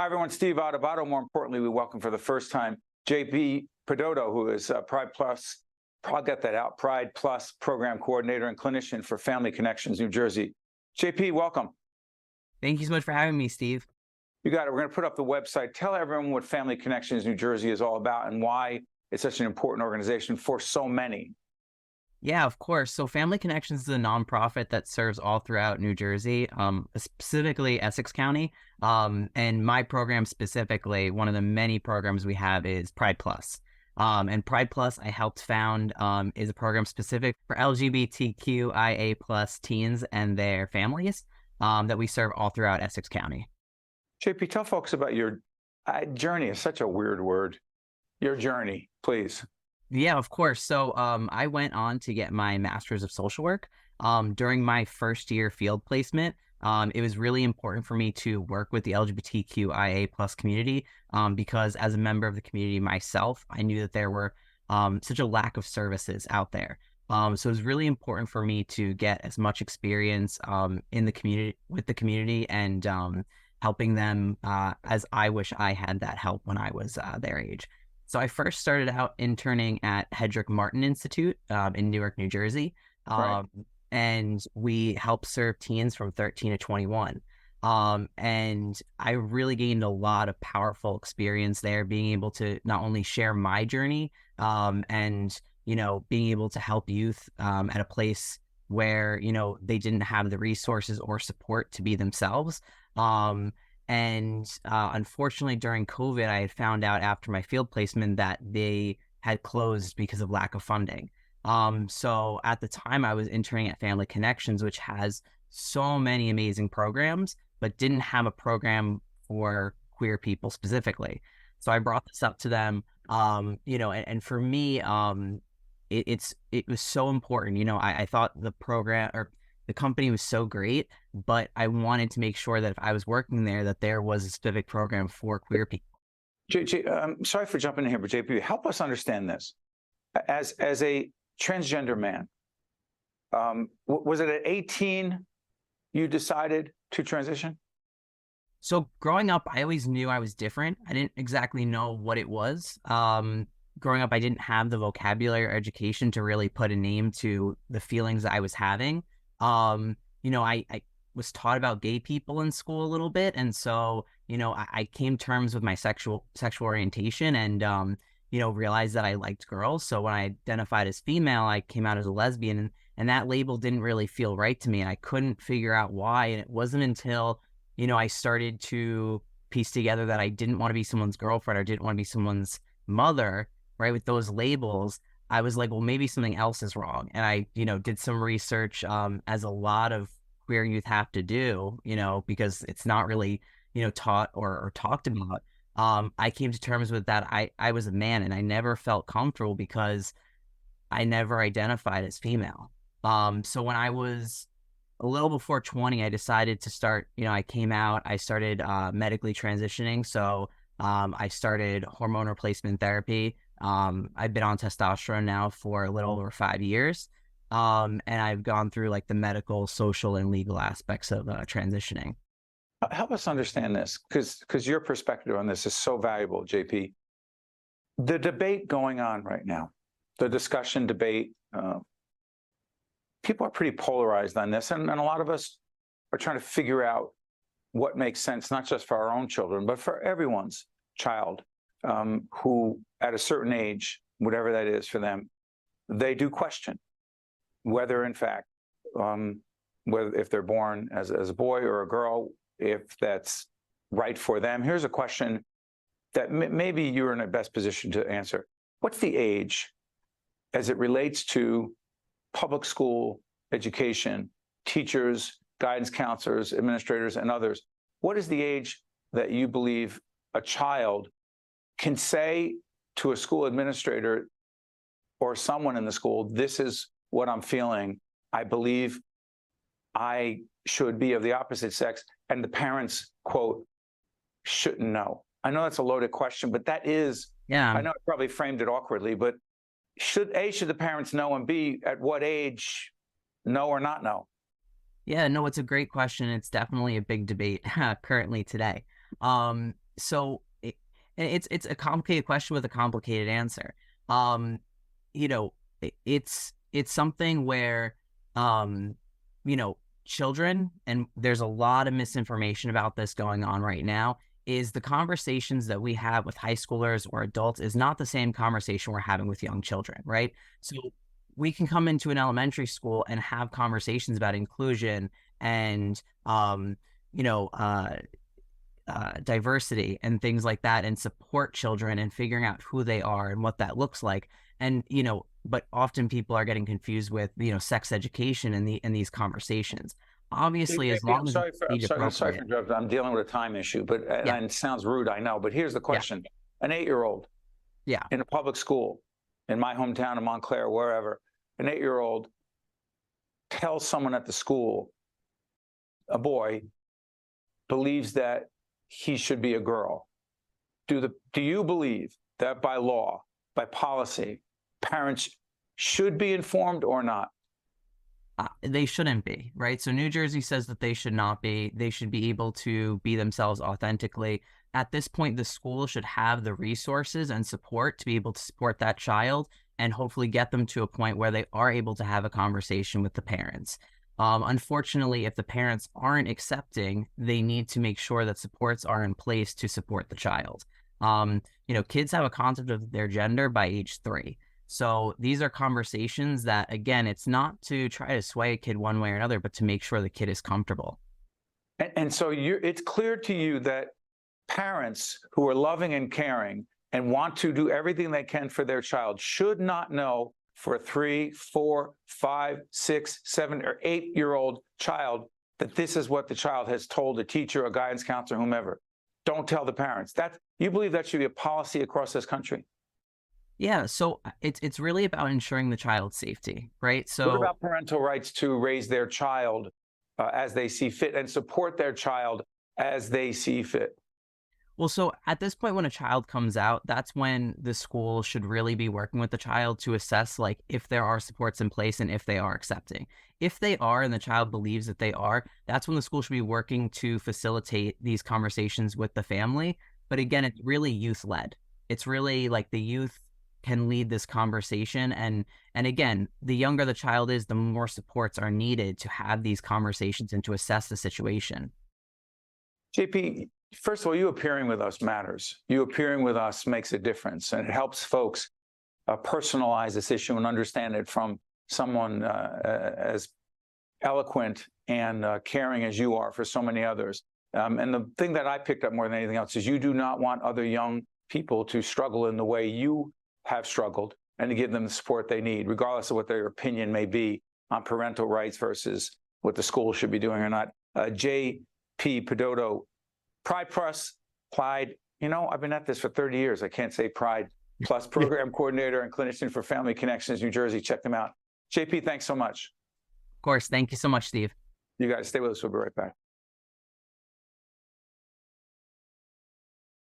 Hi, everyone. Steve Adubato. More importantly, we welcome for the first time JP Pedoto, who is Pride Plus, I'll get that out, Pride Plus Program Coordinator and Clinician for Family Connections, New Jersey. JP, welcome. Thank you so much for having me, Steve. You got it. We're going to put up the website. Tell everyone what Family Connections New Jersey is all about and why it's such an important organization for so many. Yeah, of course. So Family Connections is a nonprofit that serves all throughout New Jersey, specifically Essex County. And my program specifically, one of the many programs we have is Pride Plus. And Pride Plus I helped found is a program specific for LGBTQIA plus teens and their families that we serve all throughout Essex County. JP, tell folks about your journey is such a weird word. Your journey, please. Yeah, of course. So I went on to get my master's of social work. During my first year field placement, it was really important for me to work with the LGBTQIA plus community because as a member of the community myself, I knew that there were such a lack of services out there. So it was really important for me to get as much experience in the community with the community and helping them as I wish I had that help when I was their age. So I first started out interning at Hedrick Martin Institute in Newark, New Jersey, Right. and we help serve teens from 13 to 21. And I really gained a lot of powerful experience there, being able to not only share my journey and, being able to help youth at a place where, they didn't have the resources or support to be themselves. And unfortunately, during COVID, I had found out after my field placement that they had closed because of lack of funding. So at the time, I was interning at Family Connections, which has so many amazing programs, but didn't have a program for queer people specifically. So I brought this up to them, and for me, it was so important. I thought the program or the company was so great, but I wanted to make sure that if I was working there, that there was a specific program for queer people. Sorry for jumping in here, but JP, help us understand this. As a transgender man, was it at 18 you decided to transition? So growing up, I always knew I was different. I didn't exactly know what it was. Growing up, I didn't have the vocabulary or education to really put a name to the feelings that I was having. I was taught about gay people in school a little bit. And so, I came to terms with my sexual orientation and, realized that I liked girls. So when I identified as female, I came out as a lesbian and that label didn't really feel right to me. And I couldn't figure out why. And it wasn't until, I started to piece together that I didn't want to be someone's girlfriend or didn't want to be someone's mother, right? With those labels, I was like, well, maybe something else is wrong. And I, did some research as a lot of queer youth have to do, because it's not really, taught or talked about. I came to terms with that. I was a man and I never felt comfortable because I never identified as female. So when I was a little before 20, I decided to start, I came out, I started medically transitioning. So I started hormone replacement therapy. I've been on testosterone now for a little over 5 years. And I've gone through like the medical, social, and legal aspects of transitioning. Help us understand this, because your perspective on this is so valuable, JP. The debate going on right now, the discussion debate, people are pretty polarized on this, and a lot of us are trying to figure out what makes sense, not just for our own children, but for everyone's child who, at a certain age, whatever that is for them, they do question whether, in fact, whether if they're born as a boy or a girl, if that's right for them. Here's a question that maybe you're in the best position to answer. What's the age as it relates to public school education, teachers, guidance counselors, administrators, and others? What is the age that you believe a child can say to a school administrator or someone in the school, this is what I'm feeling. I believe I should be of the opposite sex, and the parents, quote, shouldn't know? I know that's a loaded question, but that is, Yeah. I know I probably framed it awkwardly, but should the parents know, and B, at what age know or not know? Yeah, no, it's a great question. It's definitely a big debate currently today. So it's a complicated question with a complicated answer. Um, you know, it's something where, um, you know, children, and there's a lot of misinformation about this going on right now, is the conversations that we have with high schoolers or adults is not the same conversation we're having with young children, right? So we can come into an elementary school and have conversations about inclusion and, you know, diversity and things like that, and support children and figuring out who they are and what that looks like. And, you know, but often people are getting confused with, you know, sex education in these conversations. Obviously, as JP, long as it's age I'm sorry appropriate. for interrupting. I'm dealing with a time issue, but Yeah, and it sounds rude, I know. But here's the yeah, question: an 8-year-old yeah. in a public school in my hometown of Montclair, wherever, an 8-year-old tells someone at the school, a boy believes that he should be a girl. Do you believe that by law, by policy, parents should be informed or not? They shouldn't be, right? So New Jersey says that they should not be. They should be able to be themselves authentically. At this point, the school should have the resources and support to be able to support that child and hopefully get them to a point where they are able to have a conversation with the parents. Unfortunately, if the parents aren't accepting, they need to make sure that supports are in place to support the child. You know, kids have a concept of their gender by age 3. So these are conversations that, again, it's not to try to sway a kid one way or another, but to make sure the kid is comfortable. And so it's clear to you that parents who are loving and caring and want to do everything they can for their child should not know for a 3, 4, 5, 6, 7, or 8-year-old child that this is what the child has told a teacher, a guidance counselor, whomever. Don't tell the parents. You believe that should be a policy across this country? Yeah, so it's really about ensuring the child's safety, right? What So about parental rights to raise their child as they see fit and support their child as they see fit? Well, so at this point, when a child comes out, that's when the school should really be working with the child to assess, like, if there are supports in place and if they are accepting. If they are, and the child believes that they are, that's when the school should be working to facilitate these conversations with the family. But again, it's really youth led. It's really like the youth can lead this conversation. And again, the younger the child is, the more supports are needed to have these conversations and to assess the situation. JP, first of all, you appearing with us matters. You appearing with us makes a difference, and it helps folks personalize this issue and understand it from someone as eloquent and caring as you are for so many others. And the thing that I picked up more than anything else is you do not want other young people to struggle in the way you have struggled, and to give them the support they need, regardless of what their opinion may be on parental rights versus what the school should be doing or not. JP Pedoto, Pride Plus, Pride, you know, I've been at this for 30 years. I can't say Pride Plus, program coordinator and clinician for Family Connections, New Jersey. Check them out. JP, thanks so much. Of course, thank you so much, Steve. You guys stay with us. We'll be right back.